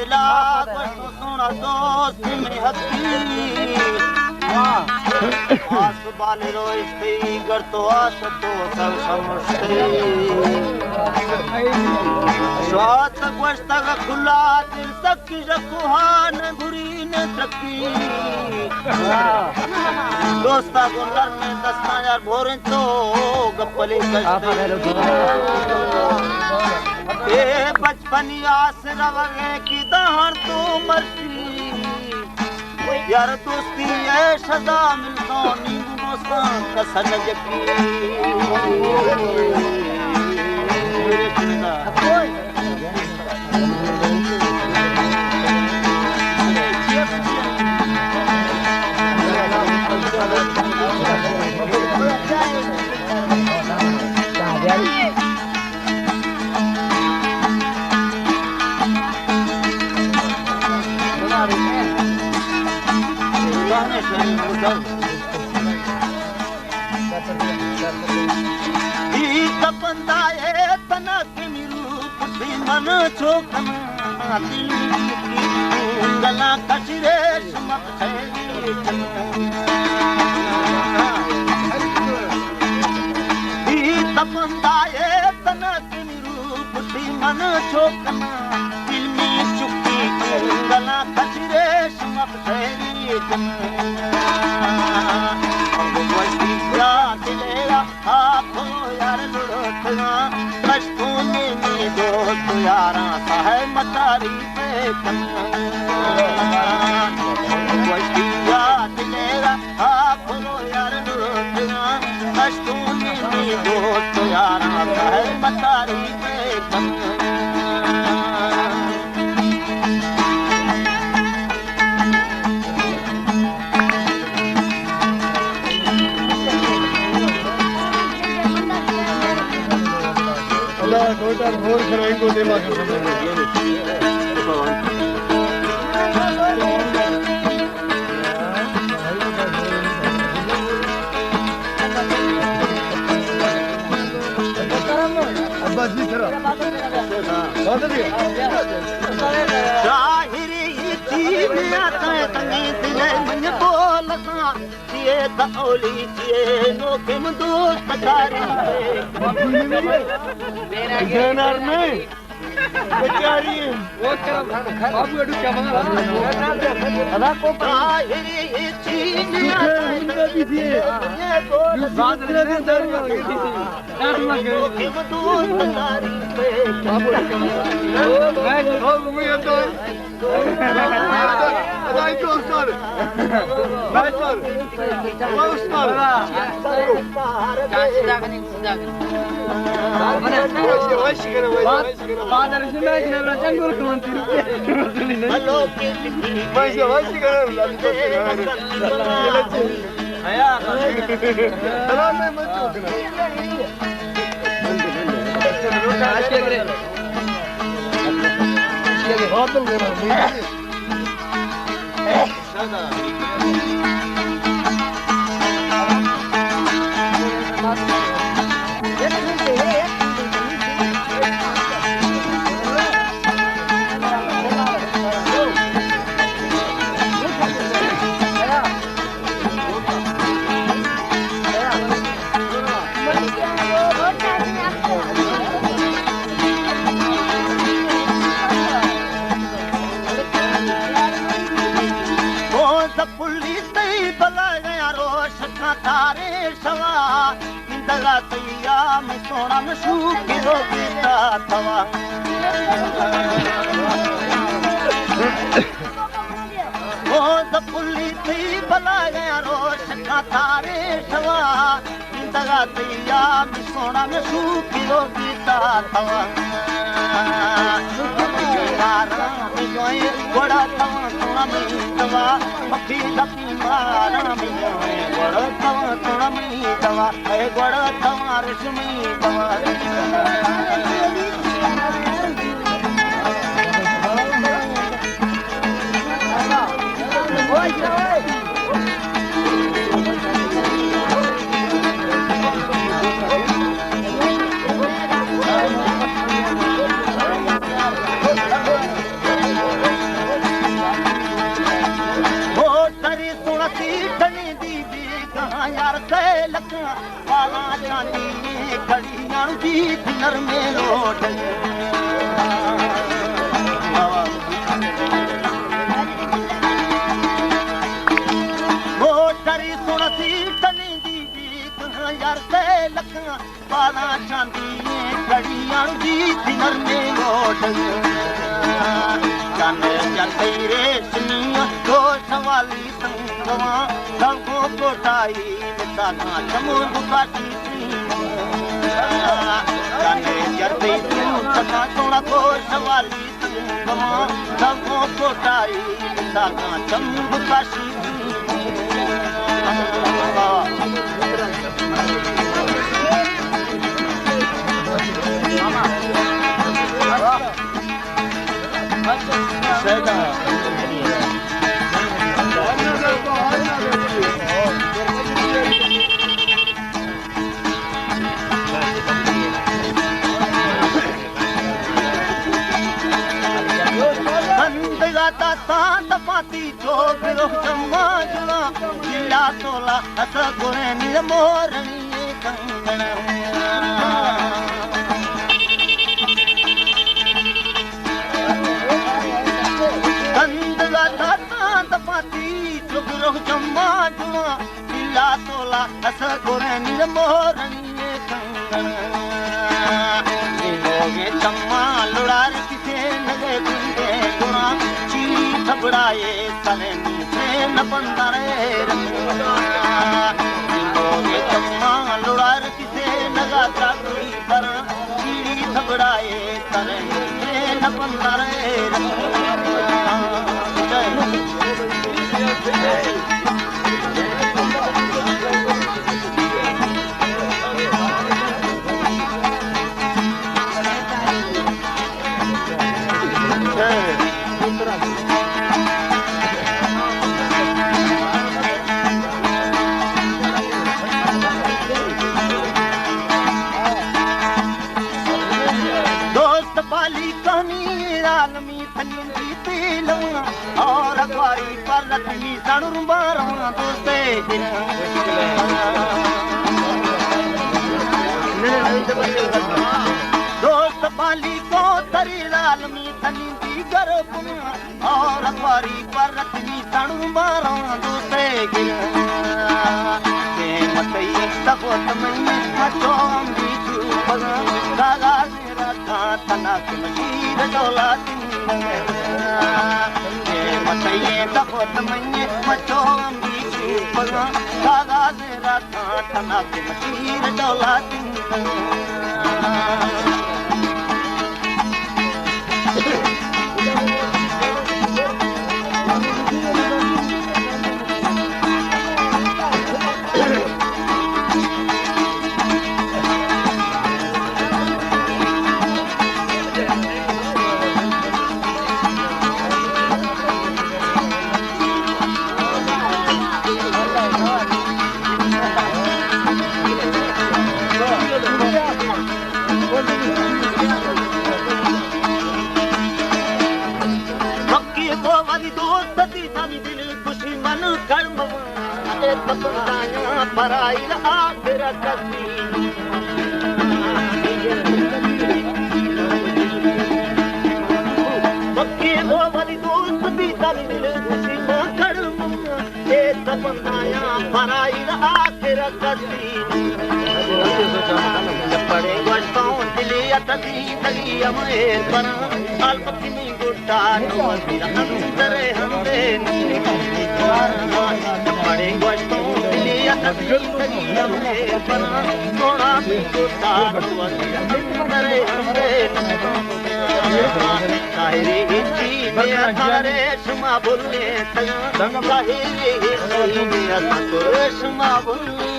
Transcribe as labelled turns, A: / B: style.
A: दिला को सोना दोस्त में हकी आस बाले रोइस्ते गर तो आस तो सब समझते स्वात गोश्त खुला दिल सकी जकुहान गुरी ने तकी दोस्ता को लड़ने 10,000 भोरे तो गप्पले कष्ट ये बचपनी आस रवगे की दहर तो मर्जी यार दोस्ती है सदा मिलता नींबू दोस्तां का सनज की मन छोकन दिल की गला कचरे समत है तपंदाए तना की रूप थी मन छोकन दिल में चुकी गला कचरे समत है दिलेगा आपो यार लुढ़कना कष्टों में दोस्त यारा है मतारी पे दिलेगा आपो यार लुढ़कना कष्टों में दोस्त यारा है मतारी पे
B: टोटल भोर कराई को देवा कर अब्बा जी करा
A: जाहिरी चीज आता है तंगी दिल मन बोलता ये दौली ये नो किम दोस्त तारी
B: जनर में बेचारी वो क्या बाबू अडू क्या बना अदा को
A: जाहिरी चीज आता है ये
B: बात रे दर में
A: नो किम दोस्त तारी
B: बाबू मैं घूमे तो अदाई तो सर भाई सर वो सर
A: सीधा करने
B: वैसे करे
C: फादर से मैं जरा जंगल को मंत्री
A: हेलो के
B: वैसे करे
A: आया
B: सलाम में मत होटल में तारे सवा इंदगा तैया में सोना में सूखी रोगीता थवा वो दपुली थी भला गया रोश का तारे सवा इंदगा तैया में सोना में सूखी रोगीता थवा बड़ा थवा सोना में दवा पक्षी लपी मारा में बड़ा थवा सोना में दवा है बड़ा थवा रश्मि दवा कहाँ यार से लगा वाला चांदी कड़ियां जीत नर में लौट वो डरी सुनती टनी दी भी कहाँ यार से लगा वाला चांदी कड़ियां जीत नर में लौट तेरे सुनिया दो सवाली संगवा सबको कोटाई सागा चमोद काटी जाने जरते सगा सोना को सवाली संगवा सबको कोटाई सागा चमोद काटी पाती चोक समाजना जिला तोला हस गुणे नील मोरणी कंगण कंद गाता तांत पाती चोक समाजना जिला तोला हस गुणे नील मोरणी कंगण लोगे चम्मा लुड़ार किसे नगे गुंडे गुणा थबड़ाए तने से न बंदरे रंगे चम्मा लुड़ार किसे नगा चाकरी पर चीड़ी थबड़ाए तने से न बंदरे और अखबारी पर लक्ष्मी सणुर मारा दोस्ते दोस्त पाली को तरी लालमी थनी दी गर्भ और अखबारी पर लक्ष्मी सणुर मारा दोस्ते मतई तबोत में मचोम दी भगा गागा मेरा था तना के मशीर डोला मतये तबोत में मचोम दी भगा गागा मेरा था तना के मशीर डोला पराई आखिर कसी मक्की वो वाली दोस्त भी तभी दिल खुशी न कर्म ये तपनाया पराई आखिर कसी पड़े गोष्ठों दिली अतदी दली अमेर पर अल्पति में गुट्टा नोती अंदरे हमदे पड़े गोष्ठों सोना गुट्टा नोती अंदरे हमदे शायरी हिंदी में असारे शुमा बोलने तंग शायरी हिंदी में असारे शुमा बोलने